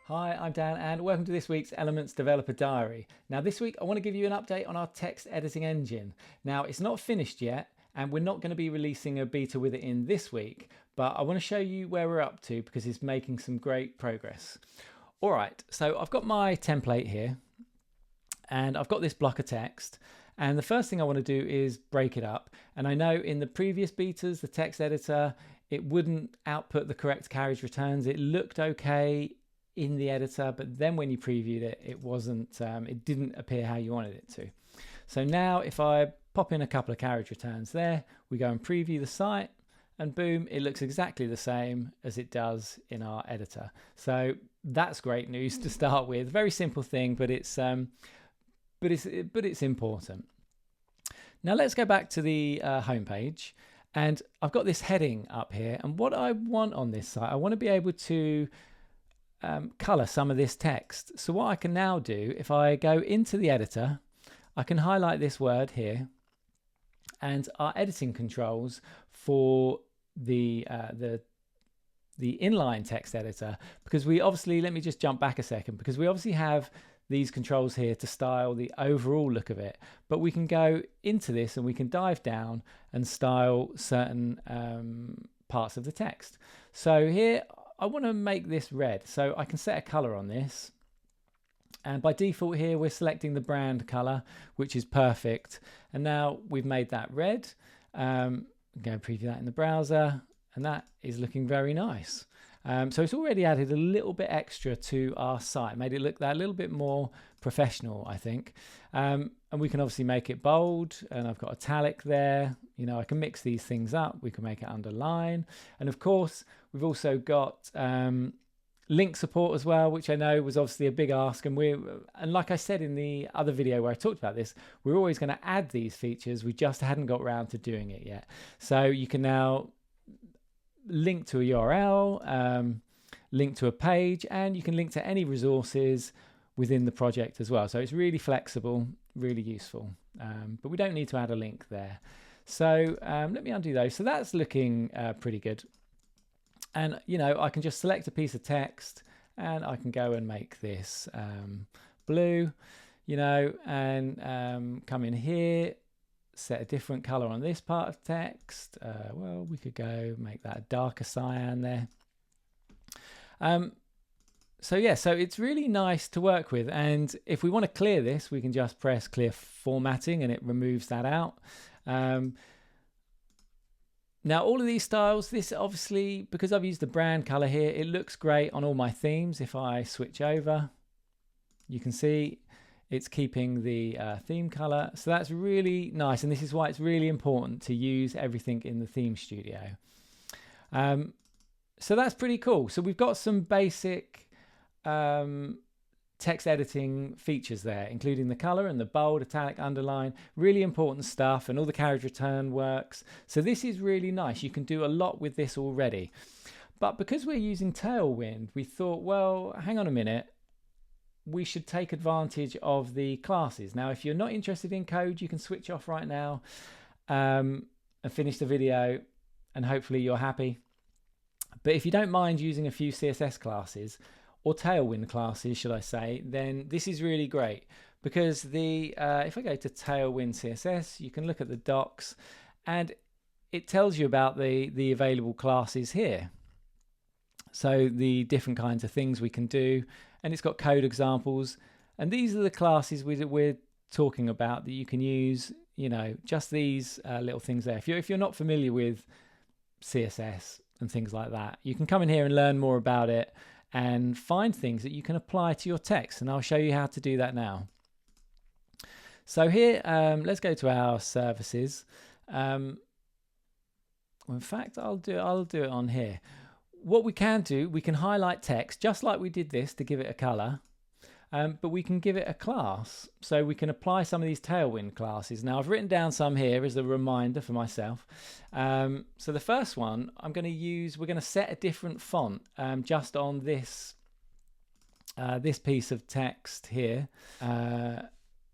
Hi, I'm Dan and welcome to this week's Elements Developer Diary. Now this week I want to give you an update on our text editing engine. Now it's not finished yet and we're not going to be releasing a beta with it in this week, but I want to show you where we're up to because it's making some great progress. Alright, so I've got my template here and I've got this block of text, and the first thing I want to do is break it up. And I know in the previous betas, the text editor, it wouldn't output the correct carriage returns. It looked okay in the editor, but then when you previewed it, it didn't appear how you wanted it to. So now if I pop in a couple of carriage returns there, we go and preview the site, and boom, it looks exactly the same as it does in our editor. So that's great news to start with. Very simple thing, but it's important. Now let's go back to the homepage, and I've got this heading up here, and what I want on this site, I want to be able to color some of this text. So what I can now do, if I go into the editor, I can highlight this word here, and our editing controls for the inline text editor, because we obviously, let me just jump back a second, because we obviously have these controls here to style the overall look of it, but we can go into this and we can dive down and style certain parts of the text. So here I want to make this red, so I can set a color on this, and by default here we're selecting the brand color, which is perfect. And now we've made that red. Go and preview that in the browser, and that is looking very nice. So it's already added a little bit extra to our site, made it look that little bit more professional, I think. And we can obviously make it bold, and I've got italic there. You know, I can mix these things up. We can make it underline. And of course, we've also got link support as well, which I know was obviously a big ask. And like I said in the other video where I talked about this, we're always going to add these features. We just hadn't got around to doing it yet. So you can now link to a URL, link to a page, and you can link to any resources within the project as well. So it's really flexible, really useful, but we don't need to add a link there. So let me undo those. So that's looking pretty good. And you know, I can just select a piece of text and I can go and make this blue, you know, and come in here, set a different color on this part of text. Well, we could go make that a darker cyan there. So yeah, so it's really nice to work with. And if we want to clear this, we can just press clear formatting and it removes that out. Now all of these styles, this obviously, because I've used the brand color here, it looks great on all my themes. If I switch over, you can see it's keeping the theme color. So that's really nice. And this is why it's really important to use everything in the theme studio. So that's pretty cool. So we've got some basic text editing features there, including the color and the bold, italic, underline, really important stuff, and all the carriage return works. So this is really nice. You can do a lot with this already. But because we're using Tailwind, we thought, well, hang on a minute, we should take advantage of the classes. Now, if you're not interested in code, you can switch off right now and finish the video, and hopefully you're happy. But if you don't mind using a few CSS classes, or Tailwind classes, should I say, then this is really great, because if I go to Tailwind CSS, you can look at the docs, and it tells you about the available classes here. So the different kinds of things we can do, and it's got code examples, and these are the classes we're talking about that you can use. You know, just these little things there. If you're not familiar with CSS and things like that, you can come in here and learn more about it and find things that you can apply to your text, and I'll show you how to do that now. So here, let's go to our services. In fact, I'll do it on here. What we can do, we can highlight text just like we did this to give it a color, but we can give it a class. So we can apply some of these Tailwind classes. Now I've written down some here as a reminder for myself. So the first one we're going to set a different font just on this this piece of text here.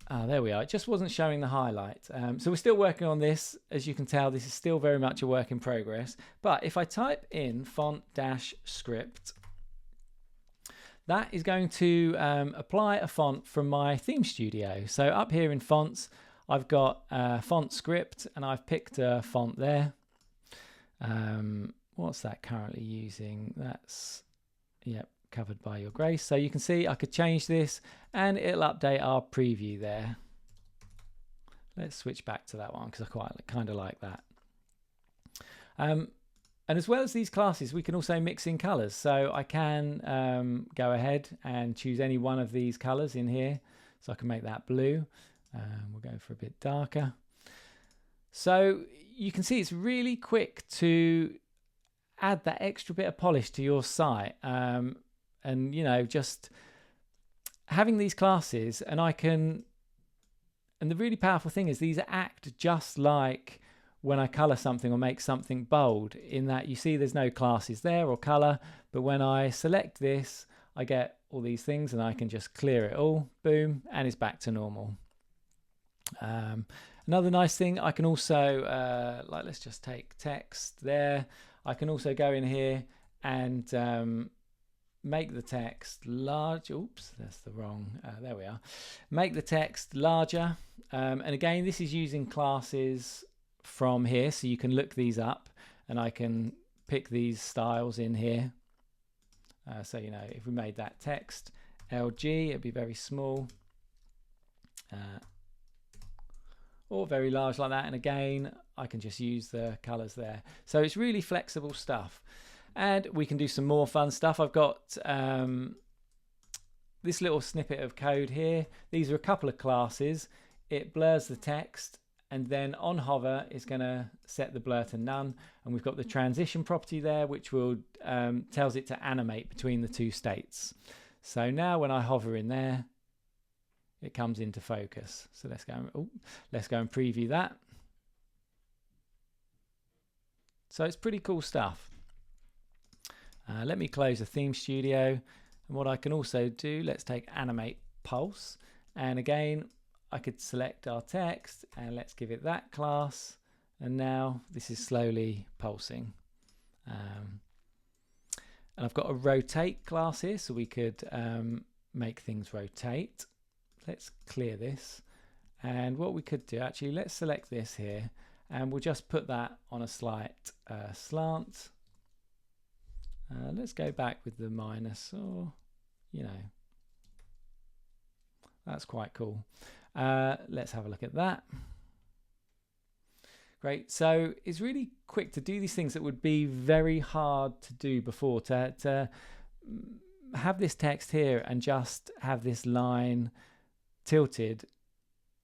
there we are. It just wasn't showing the highlight. So we're still working on this. As you can tell, this is still very much a work in progress. But if I type in font-script, that is going to apply a font from my theme studio. So up here in fonts, I've got font script, and I've picked a font there. What's that currently using? That's, yep, Covered by Your Grace. So you can see I could change this and it'll update our preview there. Let's switch back to that one because I kind of like that. And as well as these classes, we can also mix in colors. So I can go ahead and choose any one of these colors in here. So I can make that blue. We'll go for a bit darker. So you can see it's really quick to add that extra bit of polish to your site. And, you know, just having these classes, and the really powerful thing is these act just like when I color something or make something bold, in that you see there's no classes there or color, but when I select this, I get all these things and I can just clear it all, boom, and it's back to normal. Another nice thing, I can also, like, let's just take text there. I can also go in here and make the text large. Oops, that's the wrong, there we are. Make the text larger. And again, this is using classes from here, so you can look these up and I can pick these styles in here. So, you know, if we made that text LG, it'd be very small. Or very large like that, and again I can just use the colors there. So it's really flexible stuff, and we can do some more fun stuff. I've got this little snippet of code here. These are a couple of classes. It blurs the text, and then on hover it's going to set the blur to none, and we've got the transition property there, which will tells it to animate between the two states. So now when I hover in there, it comes into focus. So let's go and preview that. So it's pretty cool stuff. Let me close the theme studio, and what I can also do, let's take animate pulse, and again I could select our text and let's give it that class, and now this is slowly pulsing. And I've got a rotate class here, so we could make things rotate. Let's clear this, and what we could do, actually, let's select this here and we'll just put that on a slight slant. Let's go back with the minus, or, you know, that's quite cool. Let's have a look at that. Great. So it's really quick to do these things that would be very hard to do before, to have this text here and just have this line tilted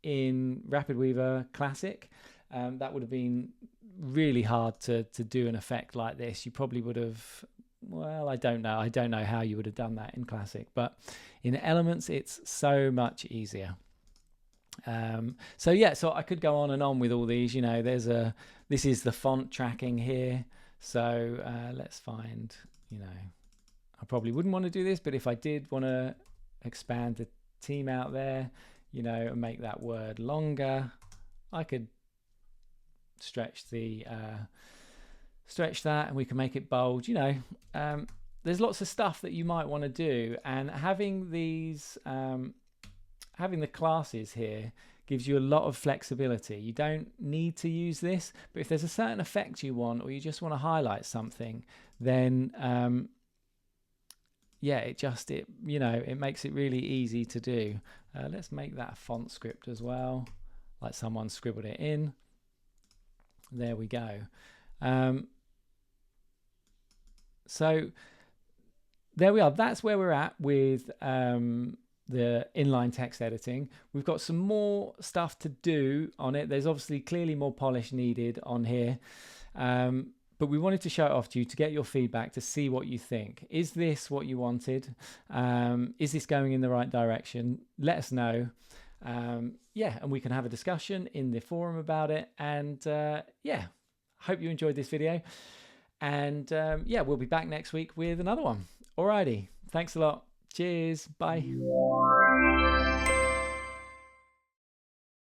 in Rapid Weaver Classic. That would have been really hard to do an effect like this. You probably would have, well, I don't know how you would have done that in Classic, but in Elements it's so much easier. So yeah, so I could go on and on with all these. You know, this is the font tracking here. So let's find, you know, I probably wouldn't want to do this, but if I did want to expand the team out there, you know, and make that word longer, I could stretch that, and we can make it bold. You know, there's lots of stuff that you might want to do, and having these having the classes here gives you a lot of flexibility. You don't need to use this, but if there's a certain effect you want, or you just want to highlight something, then yeah, it you know, it makes it really easy to do. Let's make that a font script as well, like someone scribbled it in. There we go. So there we are. That's where we're at with the inline text editing. We've got some more stuff to do on it. There's obviously clearly more polish needed on here. But we wanted to show it off to you to get your feedback, to see what you think. Is this what you wanted? Is this going in the right direction? Let us know. Yeah, and we can have a discussion in the forum about it. And yeah, hope you enjoyed this video. And yeah, we'll be back next week with another one. Alrighty, thanks a lot. Cheers, bye.